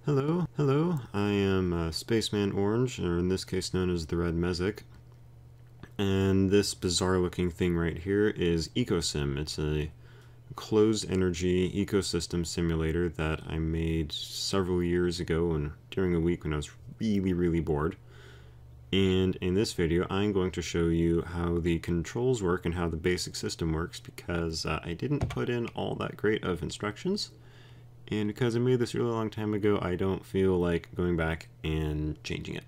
Hello, I am Spaceman Orange, or in this case known as the Red Mesic, and this bizarre looking thing right here is EcoSim. It's a closed energy ecosystem simulator that I made several years ago and during a week when I was really bored. And in this video I'm going to show you how the controls work and how the basic system works, because I didn't put in all that great of instructions. And because I made this a really long time ago, I don't feel like going back and changing it.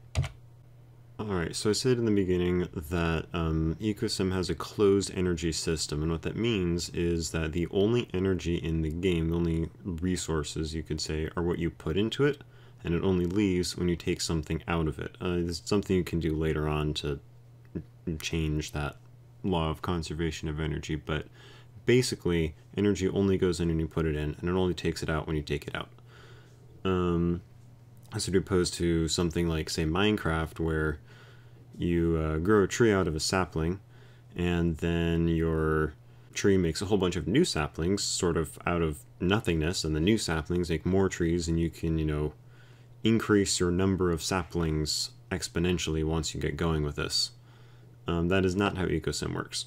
Alright, so I said in the beginning that EcoSim has a closed energy system, and what that means is that the only energy in the game, the only resources you could say, are what you put into it, and it only leaves when you take something out of it. It's something you can do later on to change that law of conservation of energy, but basically, energy only goes in when you put it in, and it only takes it out when you take it out. As opposed to something like, say, Minecraft, where you grow a tree out of a sapling, and then your tree makes a whole bunch of new saplings, sort of out of nothingness, and the new saplings make more trees, and you can, increase your number of saplings exponentially once you get going with this. That is not how EcoSim works.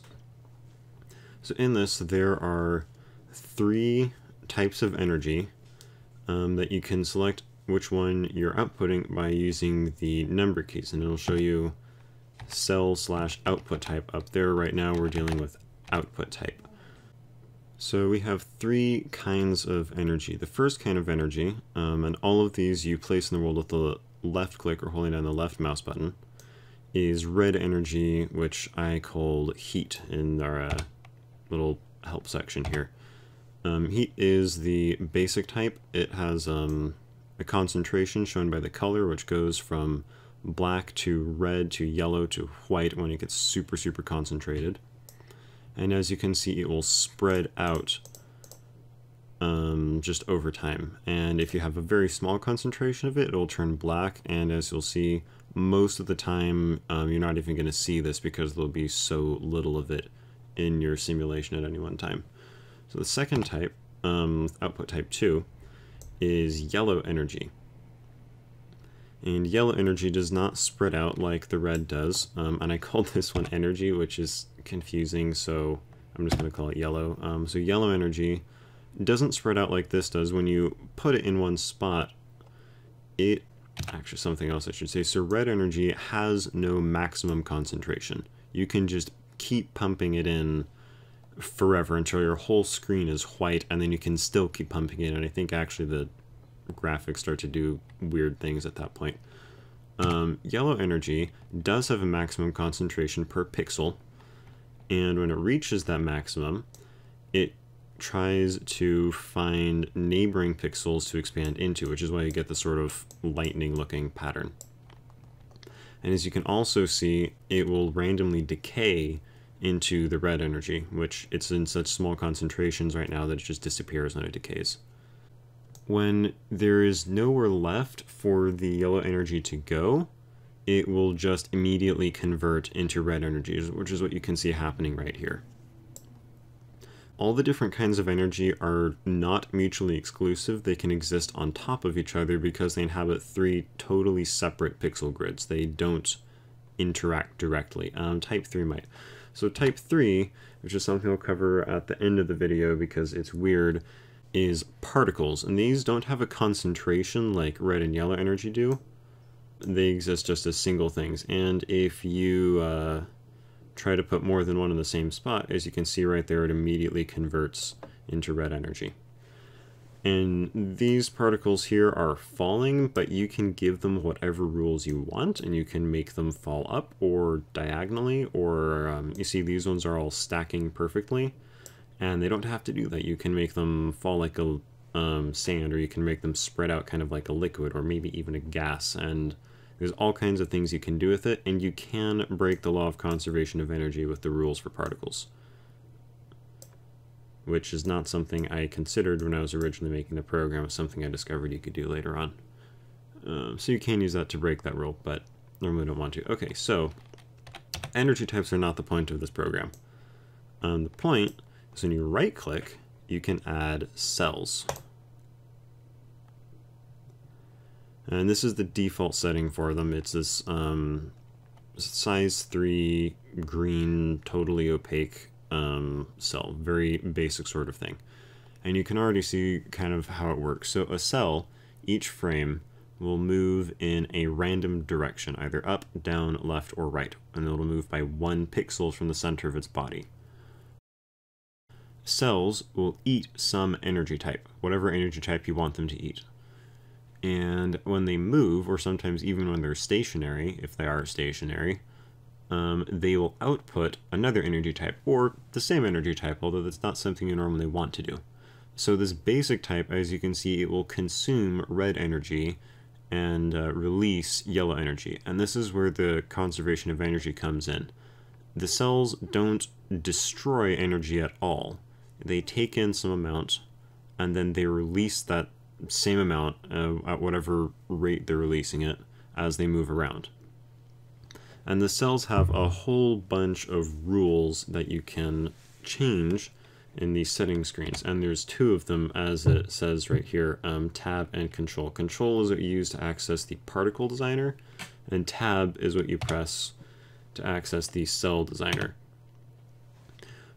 So in this, there are 3 types of energy that you can select which one you're outputting by using the number keys, and it'll show you cell/output type up there. Right now we're dealing with output type. So we have 3 kinds of energy. The first kind of energy, and all of these you place in the world with the left click or holding down the left mouse button, is red energy, which I called heat in our little help section here. Heat is the basic type. It has a concentration shown by the color, which goes from black to red to yellow to white when it gets super concentrated. And as you can see, it will spread out just over time. And if you have a very small concentration of it, it will turn black, and as you'll see, most of the time you're not even going to see this because there'll be so little of it in your simulation at any one time. So the second type, output type 2, is yellow energy. And yellow energy does not spread out like the red does, and I called this one energy, which is confusing, so I'm just going to call it yellow. So yellow energy doesn't spread out like this does. When you put it in one spot, actually something else I should say. So red energy has no maximum concentration. You can just keep pumping it in forever until your whole screen is white, and then you can still keep pumping it in, and I think actually the graphics start to do weird things at that point. Yellow energy does have a maximum concentration per pixel, and when it reaches that maximum, it tries to find neighboring pixels to expand into, which is why you get the sort of lightning looking pattern. And as you can also see, it will randomly decay into the red energy, which it's in such small concentrations right now that it just disappears when it decays. When there is nowhere left for the yellow energy to go, it will just immediately convert into red energy, which is what you can see happening right here. All the different kinds of energy are not mutually exclusive. They can exist on top of each other because they inhabit 3 totally separate pixel grids. They don't interact directly. Type 3 might. So type 3, which is something we'll cover at the end of the video because it's weird, is particles. And these don't have a concentration like red and yellow energy do. They exist just as single things. And if you try to put more than one in the same spot, as you can see right there, it immediately converts into red energy. And these particles here are falling, but you can give them whatever rules you want, and you can make them fall up or diagonally, or you see these ones are all stacking perfectly, and they don't have to do that. You can make them fall like a sand, or you can make them spread out kind of like a liquid, or maybe even a gas, and there's all kinds of things you can do with it, and you can break the law of conservation of energy with the rules for particles, which is not something I considered when I was originally making the program. It's something I discovered you could do later on. So you can use that to break that rule, but normally don't want to. Okay, so energy types are not the point of this program. The point is when you right click, you can add cells. And this is the default setting for them. It's this size 3 green, totally opaque cell. Very basic sort of thing. And you can already see kind of how it works. So a cell, each frame, will move in a random direction, either up, down, left, or right. And it'll move by 1 pixel from the center of its body. Cells will eat some energy type, whatever energy type you want them to eat. And when they move, or sometimes even when they're stationary, if they are stationary, they will output another energy type, or the same energy type, although that's not something you normally want to do. So this basic type, as you can see, it will consume red energy and release yellow energy. And this is where the conservation of energy comes in. The cells don't destroy energy at all. They take in some amount, and then they release that same amount at whatever rate they're releasing it as they move around. And the cells have a whole bunch of rules that you can change in these setting screens, and there's 2 of them, as it says right here, tab and control. Control is what you use to access the particle designer, and tab is what you press to access the cell designer.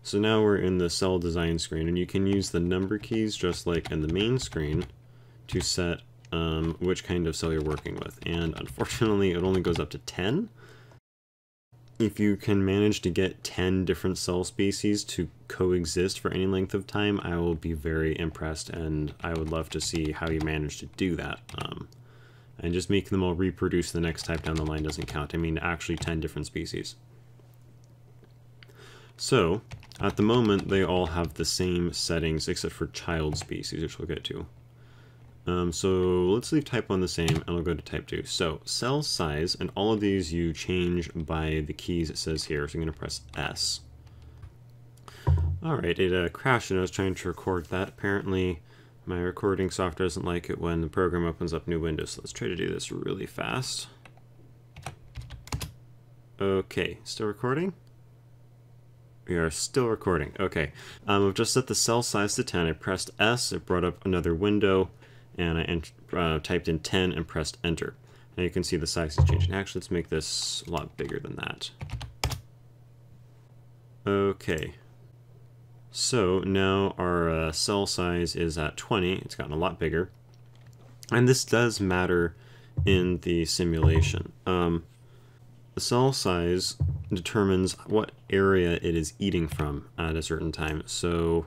So now we're in the cell design screen, and you can use the number keys just like in the main screen to set which kind of cell you're working with. And unfortunately, it only goes up to 10. If you can manage to get 10 different cell species to coexist for any length of time, I will be very impressed, and I would love to see how you manage to do that. And just making them all reproduce the next type down the line doesn't count. I mean, actually 10 different species. So, at the moment, they all have the same settings except for child species, which we'll get to. So let's leave type 1 the same, and we'll go to type 2. So cell size, and all of these you change by the keys it says here. So I'm going to press S. Alright, it crashed and I was trying to record that. Apparently my recording software doesn't like it when the program opens up new windows. So let's try to do this really fast. Okay, still recording? We are still recording. Okay, I've just set the cell size to 10. I pressed S, it brought up another window, and I typed in 10 and pressed enter. Now you can see the size is changing. Actually, let's make this a lot bigger than that. Okay, so now our cell size is at 20. It's gotten a lot bigger, and this does matter in the simulation. The cell size determines what area it is eating from at a certain time. So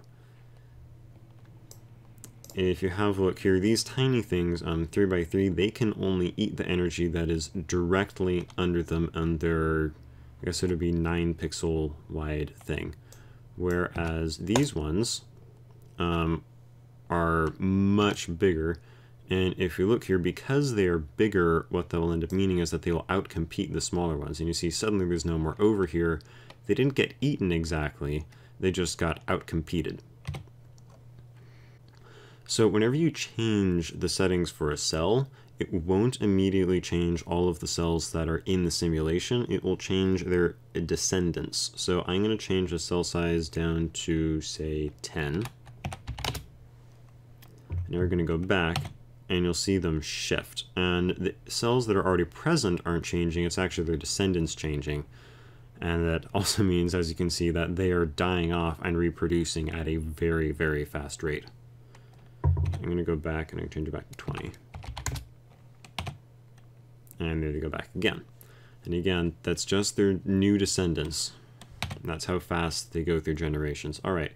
if you have a look here, these tiny things, 3x3, they can only eat the energy that is directly under them on their, I guess it would be 9 pixel wide thing. Whereas these ones are much bigger. And if you look here, because they are bigger, what that will end up meaning is that they will outcompete the smaller ones. And you see suddenly there's no more over here. They didn't get eaten exactly, they just got outcompeted. So whenever you change the settings for a cell, it won't immediately change all of the cells that are in the simulation. It will change their descendants. So I'm going to change the cell size down to, say, 10. Now we're going to go back, and you'll see them shift. And the cells that are already present aren't changing, it's actually their descendants changing. And that also means, as you can see, that they are dying off and reproducing at a very, very fast rate. I'm going to go back and I'm going to change it back to 20. And there they go back again. And again, that's just their new descendants. And that's how fast they go through generations. Alright,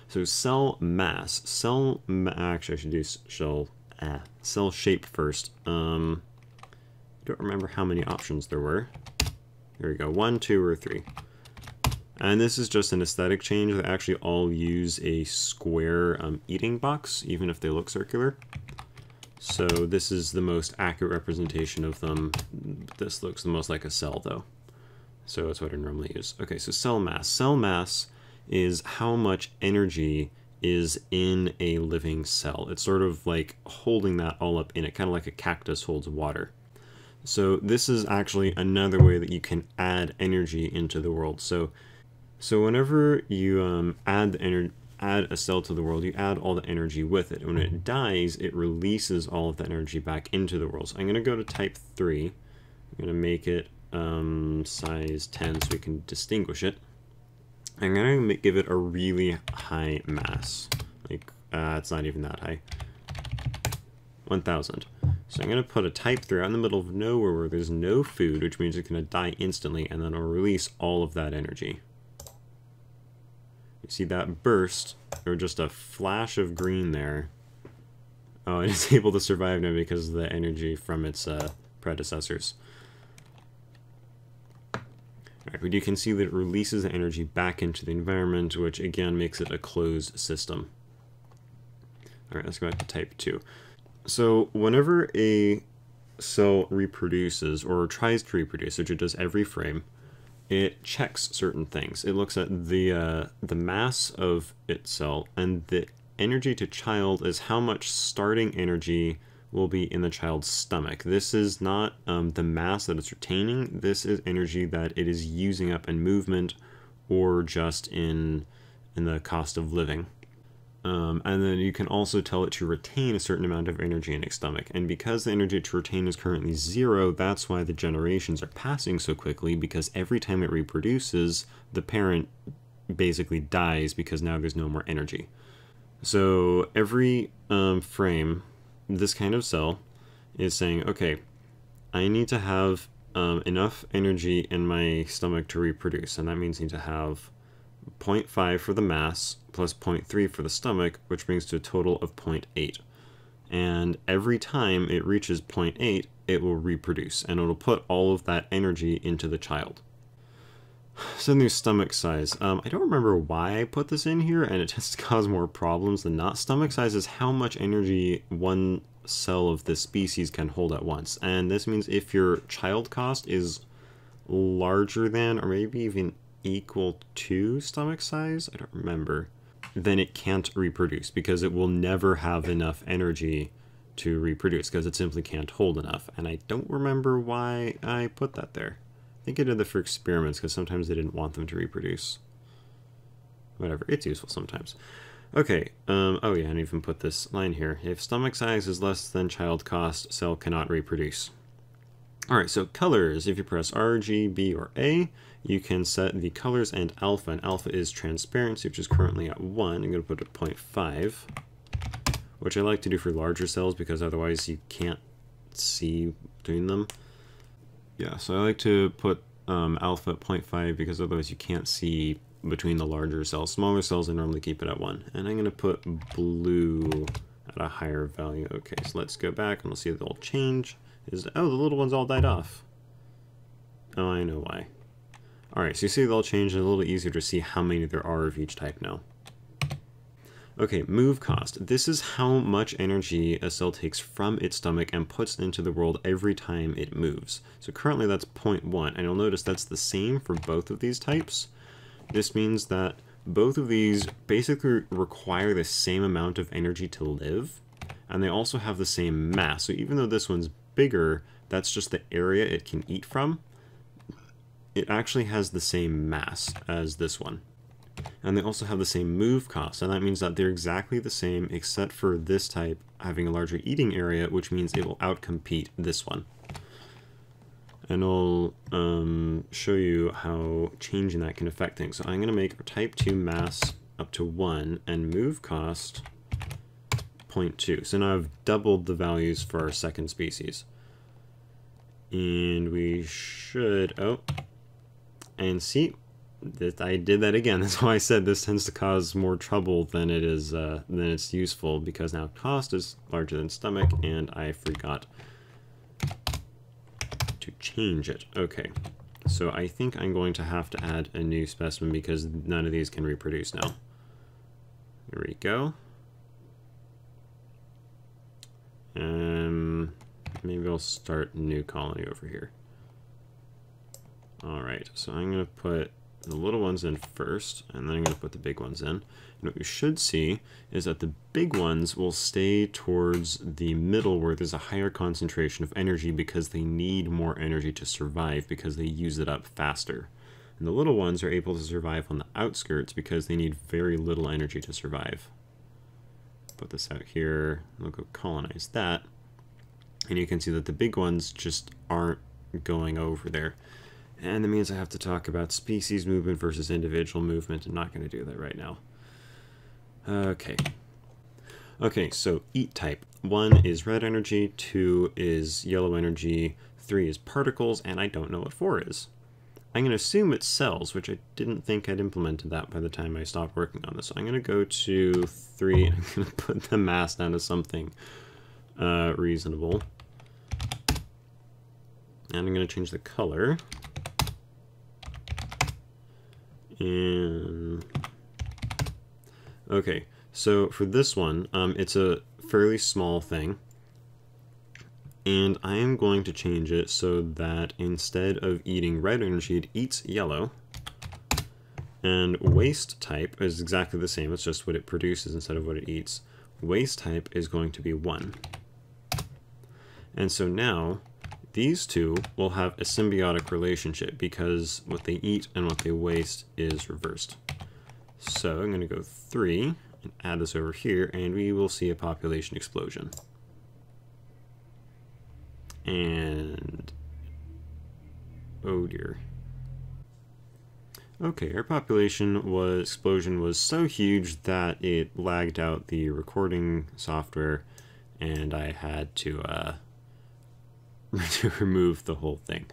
so cell mass. Actually, I should do cell shape first. I don't remember how many options there were. Here we go, 1, 2, or 3. And this is just an aesthetic change. They actually all use a square eating box, even if they look circular. So this is the most accurate representation of them. This looks the most like a cell, though. So that's what I normally use. Okay, so cell mass. Cell mass is how much energy is in a living cell. It's sort of like holding that all up in it, kind of like a cactus holds water. So this is actually another way that you can add energy into the world. So whenever you add the add a cell to the world, you add all the energy with it. When it dies, it releases all of the energy back into the world. So I'm going to go to type 3. I'm going to make it size 10 so we can distinguish it. I'm going to give it a really high mass. Like, it's not even that high. 1000. So I'm going to put a type 3 out in the middle of nowhere where there's no food, which means it's going to die instantly, and then it'll release all of that energy. You see that burst, or just a flash of green there. Oh, it is able to survive now because of the energy from its predecessors. Alright, but you can see that it releases the energy back into the environment, which again makes it a closed system. Alright, let's go back to type 2. So whenever a cell reproduces, or tries to reproduce, which it does every frame, it checks certain things. It looks at the mass of its cell, and the energy to child is how much starting energy will be in the child's stomach. This is not the mass that it's retaining. This is energy that it is using up in movement or just in the cost of living. And then you can also tell it to retain a certain amount of energy in its stomach. And because the energy to retain is currently 0, that's why the generations are passing so quickly, because every time it reproduces, the parent basically dies because now there's no more energy. So every frame, this kind of cell is saying, okay, I need to have enough energy in my stomach to reproduce. And that means I need to have 0.5 for the mass plus 0.3 for the stomach, which brings to a total of 0.8. And every time it reaches 0.8, it will reproduce, and it'll put all of that energy into the child. So then there's stomach size. I don't remember why I put this in here, and it just caused more problems than not. Stomach size is how much energy one cell of this species can hold at once. And this means if your child cost is larger than, or maybe even equal to stomach size, I don't remember, then it can't reproduce, because it will never have enough energy to reproduce, because it simply can't hold enough. And I don't remember why I put that there. I think I did that for experiments, because sometimes they didn't want them to reproduce. Whatever, it's useful sometimes. Okay, oh yeah, and even put this line here. If stomach size is less than child cost, cell cannot reproduce. Alright, so colors. If you press R, G, B, or A, you can set the colors and alpha. And alpha is transparency, which is currently at 1. I'm going to put it at 0.5, which I like to do for larger cells because otherwise you can't see between them. Yeah, so I like to put alpha at 0.5 because otherwise you can't see between the larger cells. Smaller cells I normally keep it at 1. And I'm going to put blue at a higher value. Okay, so let's go back and we'll see they'll change. Oh, the little ones all died off. Oh, I know why. Alright, so you see they'll change, and a little easier to see how many there are of each type now. Okay, move cost. This is how much energy a cell takes from its stomach and puts into the world every time it moves. So currently that's 0.1, and you'll notice that's the same for both of these types. This means that both of these basically require the same amount of energy to live, and they also have the same mass. So even though this one's bigger, that's just the area it can eat from. It actually has the same mass as this one. And they also have the same move cost, and that means that they're exactly the same except for this type having a larger eating area, which means it will outcompete this one. And I'll show you how changing that can affect things. So I'm going to make our type 2 mass up to 1 and move cost 0.2. So now I've doubled the values for our second species. And we should, oh, and see, that I did that again. That's why I said this tends to cause more trouble than it is, than it's useful, because now cost is larger than stomach, and I forgot to change it. Okay, so I think I'm going to have to add a new specimen because none of these can reproduce now. Here we go. Maybe I'll start a new colony over here. Alright, so I'm going to put the little ones in first, and then I'm going to put the big ones in. And what you should see is that the big ones will stay towards the middle where there's a higher concentration of energy because they need more energy to survive because they use it up faster. And the little ones are able to survive on the outskirts because they need very little energy to survive. Put this out here, we'll go colonize that. And you can see that the big ones just aren't going over there. And that means I have to talk about species movement versus individual movement. I'm not going to do that right now. Okay. Okay, so eat type. 1 is red energy, 2 is yellow energy, 3 is particles, and I don't know what 4 is. I'm going to assume it's cells, which I didn't think I'd implemented that by the time I stopped working on this. So I'm going to go to 3, I'm going to put the mass down to something reasonable. And I'm going to change the color. And okay, so for this one, it's a fairly small thing. And I am going to change it so that instead of eating red energy, it eats yellow. And waste type is exactly the same. It's just what it produces instead of what it eats. Waste type is going to be 1. And so now these two will have a symbiotic relationship because what they eat and what they waste is reversed. So I'm going to go 3 and add this over here, and we will see a population explosion. And oh dear. Okay, our population explosion was so huge that it lagged out the recording software, and I had to to remove the whole thing.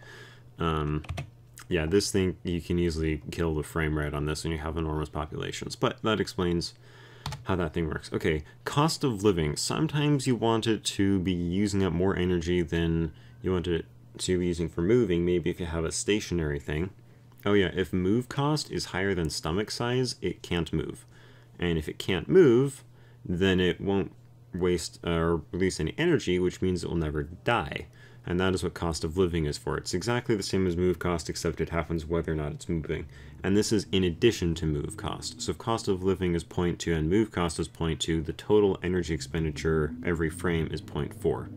Yeah, this thing, you can easily kill the frame rate on this when you have enormous populations, but that explains how that thing works. Okay, cost of living. Sometimes you want it to be using up more energy than you want it to be using for moving, maybe if you have a stationary thing. Oh yeah, if move cost is higher than stomach size, it can't move. And if it can't move, then it won't waste or release any energy, which means it will never die. And that is what cost of living is for. It's exactly the same as move cost, except it happens whether or not it's moving. And this is in addition to move cost. So if cost of living is 0.2 and move cost is 0.2, the total energy expenditure every frame is 0.4.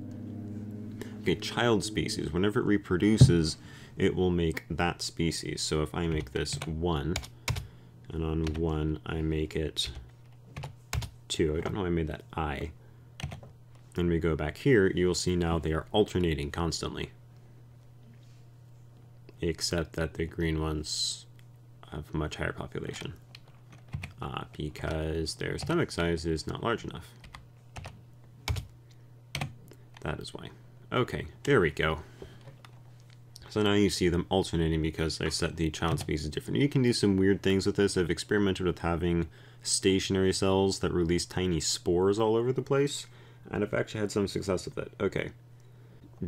Okay, child species. Whenever it reproduces, it will make that species. So if I make this 1, and on 1 I make it 2. I don't know why I made that I. And we go back here, you will see now they are alternating constantly. Except that the green ones have a much higher population. Because their stomach size is not large enough. That is why. Okay, there we go. So now you see them alternating because I set the child species different. You can do some weird things with this. I've experimented with having stationary cells that release tiny spores all over the place. And I've actually had some success with it. Okay.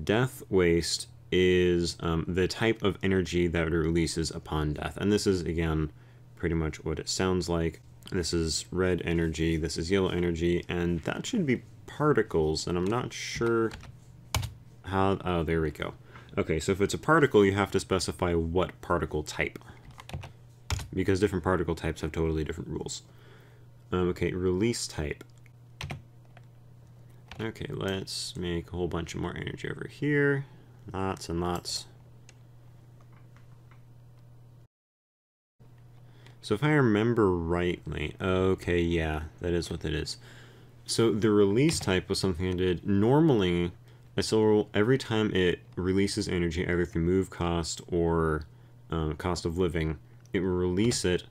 Death waste is the type of energy that it releases upon death. And this is, again, pretty much what it sounds like. This is red energy, this is yellow energy, and that should be particles, and I'm not sure how... Oh, there we go. Okay, so if it's a particle, you have to specify what particle type, because different particle types have totally different rules. Okay, release type. Okay, let's make a whole bunch of more energy over here. Lots and lots. So if I remember rightly, okay, yeah, that is what that is. So the release type was something I did. Normally, every time it releases energy, either through move cost or cost of living, it will release it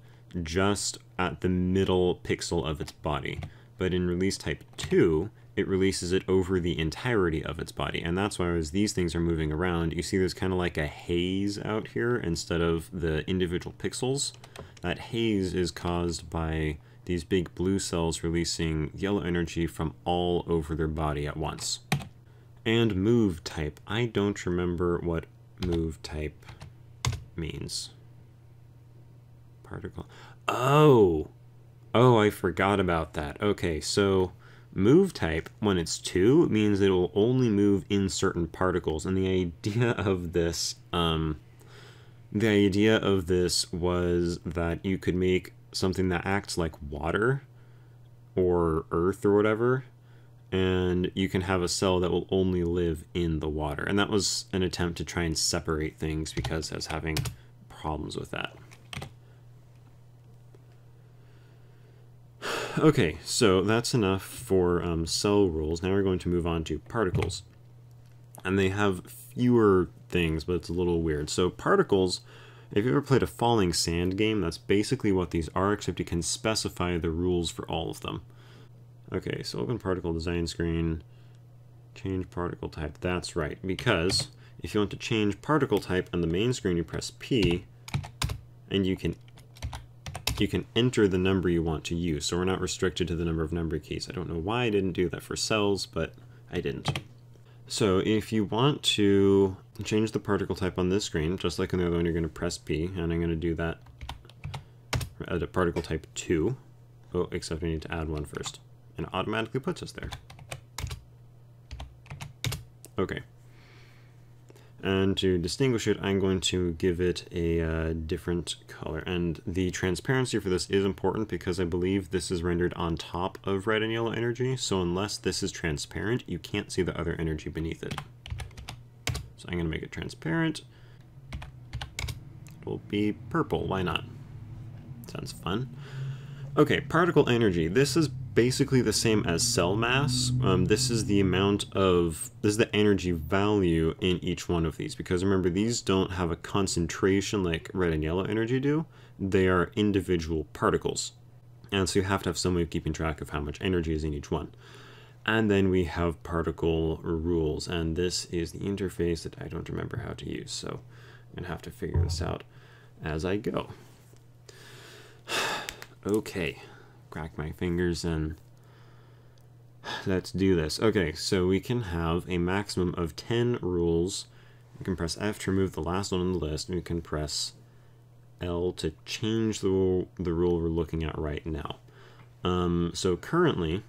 just at the middle pixel of its body. But in release type 2, it releases it over the entirety of its body. And that's why as these things are moving around, you see there's kind of like a haze out here instead of the individual pixels. That haze is caused by these big blue cells releasing yellow energy from all over their body at once. And move type. I don't remember what move type means. Particle. Oh! Oh, I forgot about that. Okay, so move type, when it's 2, means it will only move in certain particles. And the idea of this, was that you could make something that acts like water or earth or whatever, and you can have a cell that will only live in the water. And that was an attempt to try and separate things, because as having problems with that. Okay, so that's enough for cell rules. Now we're going to move on to particles. And they have fewer things, but it's a little weird. So particles, if you ever played a falling sand game, that's basically what these are, except you can specify the rules for all of them. Okay, so open particle design screen, change particle type. That's right, because if you want to change particle type on the main screen, you press P, and you can enter the number you want to use. So we're not restricted to the number of number keys. I don't know why I didn't do that for cells, but I didn't. So if you want to change the particle type on this screen, just like on the other one, you're going to press P, and I'm going to do that at particle type 2. Oh, except I need to add one first. And it automatically puts us there. Okay. And to distinguish it, I'm going to give it a different color. And the transparency for this is important because I believe this is rendered on top of red and yellow energy. So unless this is transparent, you can't see the other energy beneath it. So I'm going to make it transparent. It will be purple. Why not? Sounds fun. Okay, particle energy. This is basically the same as cell mass. This is the energy value in each one of these, because remember, these don't have a concentration like red and yellow energy do. They are individual particles, and so you have to have some way of keeping track of how much energy is in each one. And then we have particle rules, and this is the interface that I don't remember how to use, so I'm gonna have to figure this out as I go. Okay, crack my fingers and let's do this. Okay, so we can have a maximum of 10 rules. We can press F to remove the last one on the list, and we can press L to change the rule we're looking at right now. So currently,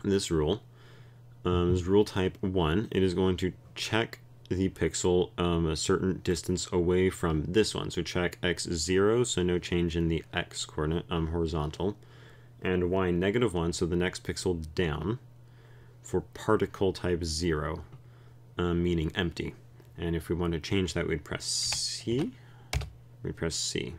this rule is rule type 1. It is going to check the pixel a certain distance away from this one. So check x0, so no change in the x coordinate, horizontal, and y -1, so the next pixel down, for particle type 0, meaning empty. And if we want to change that, we'd press C. We press C.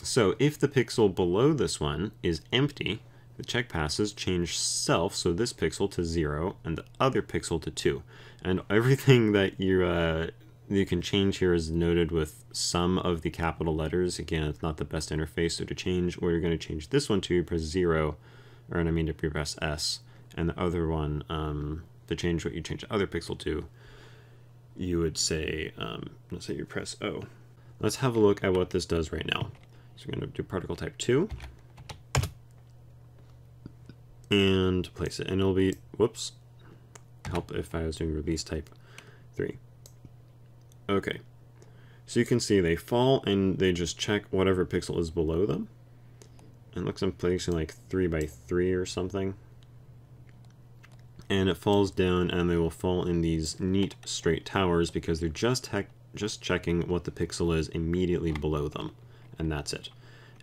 So if the pixel below this one is empty, the check passes change self, so this pixel to 0 and the other pixel to 2. And everything that you can change here is noted with some of the capital letters. Again, it's not the best interface, so to change where you're going to change this one to, you press 0, or I mean to press S, and the other one, to change what you change the other pixel to, you would say, let's say you press O. Let's have a look at what this does right now. So we're going to do particle type 2. And place it, and it'll be, whoops, help if I was doing release type 3. Okay, so you can see they fall and they just check whatever pixel is below them. And it looks like I'm placing like 3 by 3 or something. And it falls down, and they will fall in these neat straight towers because they're just checking what the pixel is immediately below them, and that's it.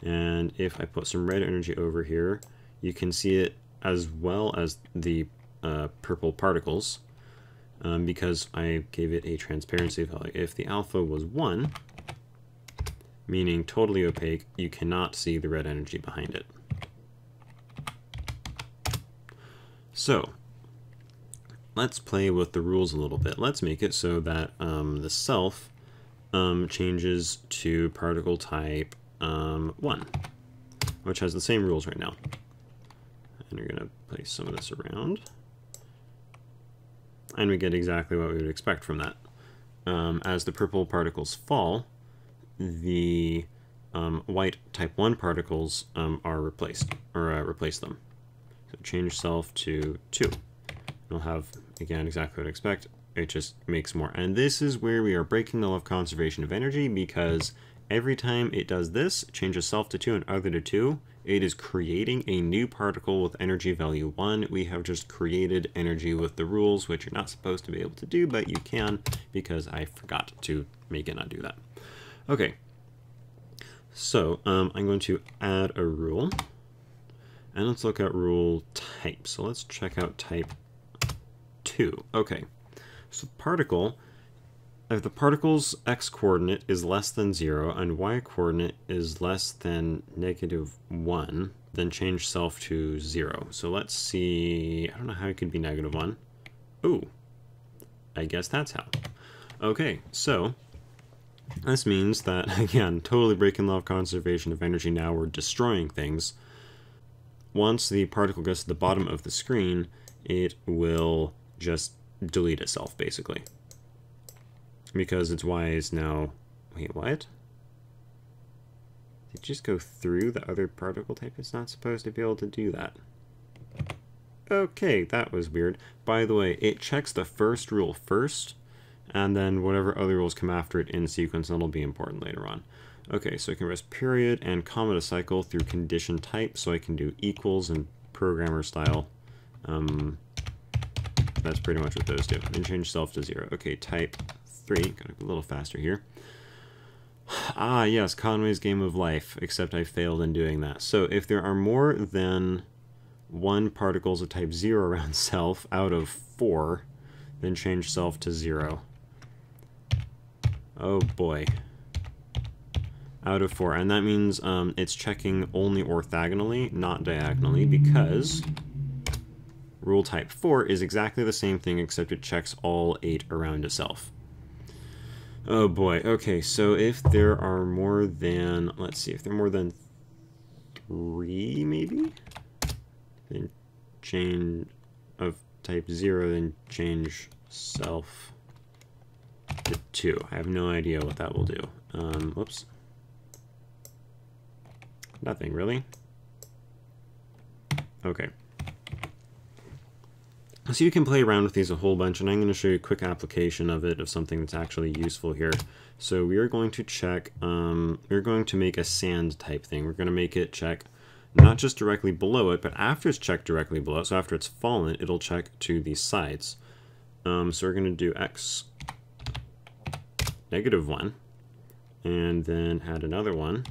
And if I put some red energy over here, you can see it as well as the purple particles, because I gave it a transparency value. If the alpha was 1, meaning totally opaque, you cannot see the red energy behind it. So let's play with the rules a little bit. Let's make it so that the self changes to particle type 1, which has the same rules right now. And we're going to place some of this around. And we get exactly what we would expect from that. As the purple particles fall, the white type 1 particles are replaced, or replace them. So change self to 2. We'll have, again, exactly what I expect. It just makes more. And this is where we are breaking the law of conservation of energy, because every time it does this, it changes self to 2 and other to 2, it is creating a new particle with energy value 1. We have just created energy with the rules, which you're not supposed to be able to do, but you can, because I forgot to make it not do that. Okay, so I'm going to add a rule, and let's look at rule type. So let's check out type 2. Okay, so particle if the particle's x-coordinate is less than 0 and y-coordinate is less than -1, then change self to 0. So let's see, I don't know how it could be -1. Ooh, I guess that's how. Okay, so this means that, again, totally breaking law of conservation of energy now, we're destroying things. Once the particle gets to the bottom of the screen, it will just delete itself, basically. Because its y is now... Wait, what? Did it just go through the other particle type? It's not supposed to be able to do that. Okay, that was weird. By the way, it checks the first rule first, and then whatever other rules come after it in sequence, that'll be important later on. Okay, so I can press period and comma to cycle through condition type, so I can do equals and programmer style. That's pretty much what those do. Then change self to 0. Okay, type 3. Gotta go a little faster here. Ah, yes, Conway's Game of Life, except I failed in doing that. So if there are more than 1 particles of type 0 around self out of 4, then change self to 0. Oh boy. Out of 4, and that means it's checking only orthogonally, not diagonally, because rule type 4 is exactly the same thing, except it checks all 8 around itself. Oh boy, okay, so if there are more than, let's see, if there are more than 3, maybe? Then change of type 0, then change self to 2. I have no idea what that will do. Whoops. Nothing, really? Okay. So you can play around with these a whole bunch, and I'm going to show you a quick application of it, of something that's actually useful here. So we are going to check, we're going to make a sand type thing. We're going to make it check not just directly below it, but after it's checked directly below it, so after it's fallen, it'll check to the sides. So we're going to do x -1, and then add another one,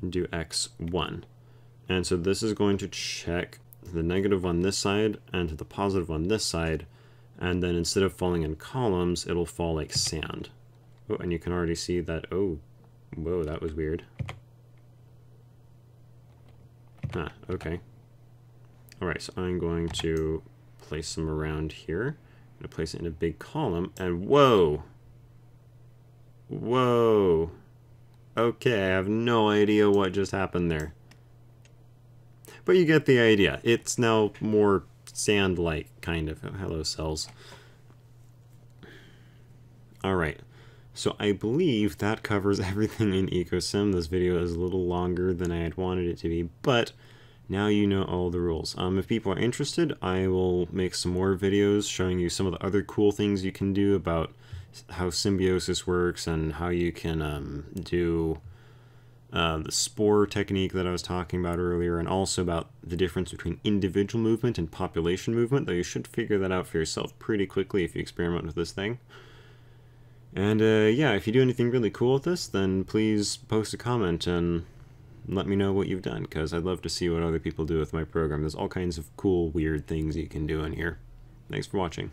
and do x1. And so this is going to check the negative on this side and to the positive on this side, and then instead of falling in columns, it'll fall like sand. Oh, and you can already see that, oh, whoa, that was weird. Ah, okay. Alright, so I'm going to place them around here. I'm going to place it in a big column, and whoa! Whoa! Okay, I have no idea what just happened there. But you get the idea. It's now more sand-like, kind of. Oh, hello, cells. Alright, so I believe that covers everything in EcoSim. This video is a little longer than I had wanted it to be, but now you know all the rules. If people are interested, I will make some more videos showing you some of the other cool things you can do about how symbiosis works and how you can do the spore technique that I was talking about earlier, and also about the difference between individual movement and population movement, though you should figure that out for yourself pretty quickly if you experiment with this thing. And yeah, if you do anything really cool with this, then please post a comment and let me know what you've done, because I'd love to see what other people do with my program. There's all kinds of cool, weird things you can do in here. Thanks for watching.